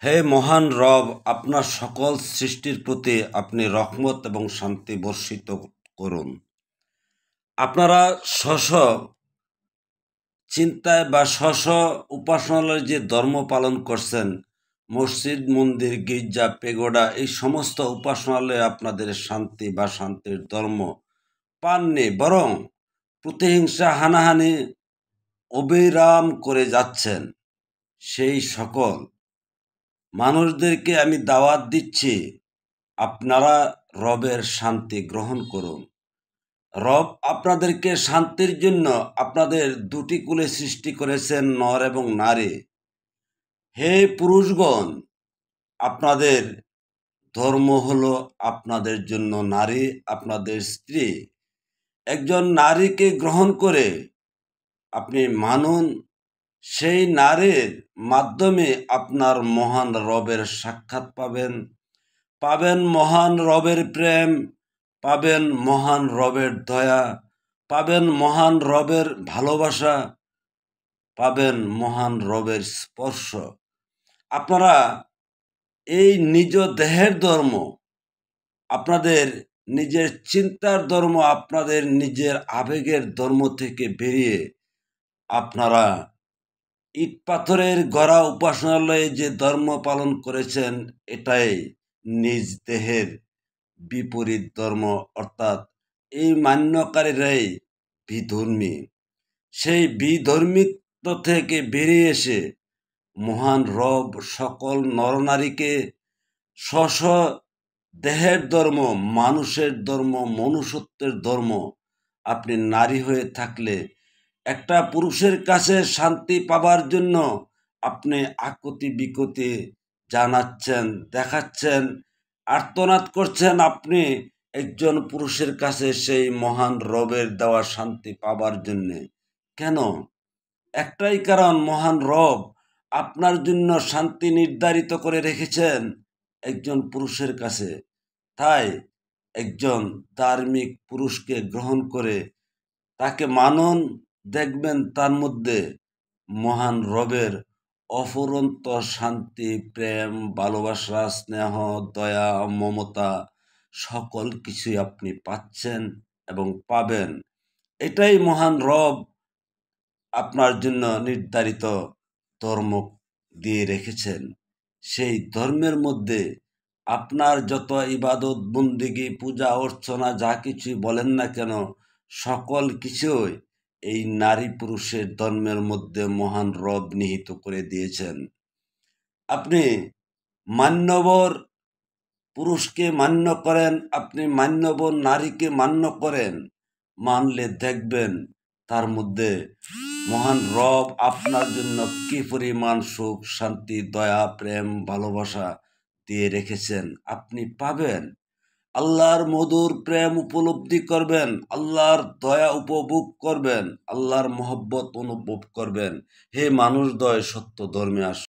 হে মহান রব, আপনার সকল সৃষ্টির প্রতি আপনি রহমত এবং শান্তি বর্ষিত করুন। আপনারা স্ব চিন্তায় বা স্ব উপাসনালয়ে যে ধর্ম পালন করছেন, মসজিদ, মন্দির, গির্জা, পেগোডা, এই সমস্ত উপাসনালয়ে আপনাদের শান্তি বা শান্তির ধর্ম পাননি, বরং প্রতিহিংসা, হানাহানি অবিরাম করে যাচ্ছেন। সেই সকল মানুষদেরকে আমি দাওয়াত দিচ্ছি, আপনারা রবের শান্তি গ্রহণ করুন। রব আপনাদেরকে শান্তির জন্য আপনাদের দুটি কুলে সৃষ্টি করেছেন, নর এবং নারী। হে পুরুষগণ, আপনাদের ধর্ম হলো আপনাদের জন্য নারী, আপনাদের স্ত্রী। একজন নারীকে গ্রহণ করে আপনি মানুন, সেই নারীর মাধ্যমে আপনার মহান রবের সাক্ষাৎ পাবেন, পাবেন মহান রবের প্রেম, পাবেন মহান রবের দয়া, পাবেন মহান রবের ভালোবাসা, পাবেন মহান রবের স্পর্শ। আপনারা এই নিজ দেহের ধর্ম, আপনাদের নিজের চিন্তার ধর্ম, আপনাদের নিজের আবেগের ধর্ম থেকে বেরিয়ে আপনারা ইট পাথরের গড়া উপাসনালয়ে যে ধর্ম পালন করেছেন, এটাই নিজ দেহের বিপরীত ধর্ম, অর্থাৎ এই মান্যকারীরাই বিধর্মী। সেই বিধর্মিত্ব থেকে বেরিয়ে এসে মহান রব সকল নরনারীকে স্ব দেহের ধর্ম, মানুষের ধর্ম, মনুষ্যত্বের ধর্ম, আপনি নারী হয়ে থাকলে একটা পুরুষের কাছে শান্তি পাবার জন্য আপনি আকুতি বিকুতি জানাচ্ছেন, দেখাচ্ছেন, আর্তনাদ করছেন। আপনি একজন পুরুষের কাছে সেই মহান রবের দেওয়া শান্তি পাবার জন্যে। কেন? একটাই কারণ, মহান রব আপনার জন্য শান্তি নির্ধারিত করে রেখেছেন একজন পুরুষের কাছে। তাই একজন ধার্মিক পুরুষকে গ্রহণ করে তাকে মানুন, দেখবেন তার মধ্যে মহান রবের অফুরন্ত শান্তি, প্রেম, ভালোবাসা, স্নেহ, দয়া, মমতা সকল কিছুই আপনি পাচ্ছেন এবং পাবেন। এটাই মহান রব আপনার জন্য নির্ধারিত ধর্ম দিয়ে রেখেছেন। সেই ধর্মের মধ্যে আপনার যত ইবাদত, বন্দেগী, পূজা অর্চনা যা কিছুই বলেন না কেন, সকল কিছুই এই নারী পুরুষের ধর্মের মধ্যে মহান রব নিহিত করে দিয়েছেন। আপনি মান্যবর পুরুষকে মান্য করেন, আপনি মান্যবর নারীকে মান্য করেন, মানলে দেখবেন তার মধ্যে মহান রব আপনার জন্য কি পরিমাণ সুখ, শান্তি, দয়া, প্রেম, ভালোবাসা দিয়ে রেখেছেন। আপনি পাবেন আল্লাহর মধুর প্রেম উপলব্ধি করবেন, আল্লাহর দয়া উপভোগ করবেন, আল্লাহর মহব্বত অনুভব করবেন। হে মানুষ দয়, সত্য ধর্মে আস।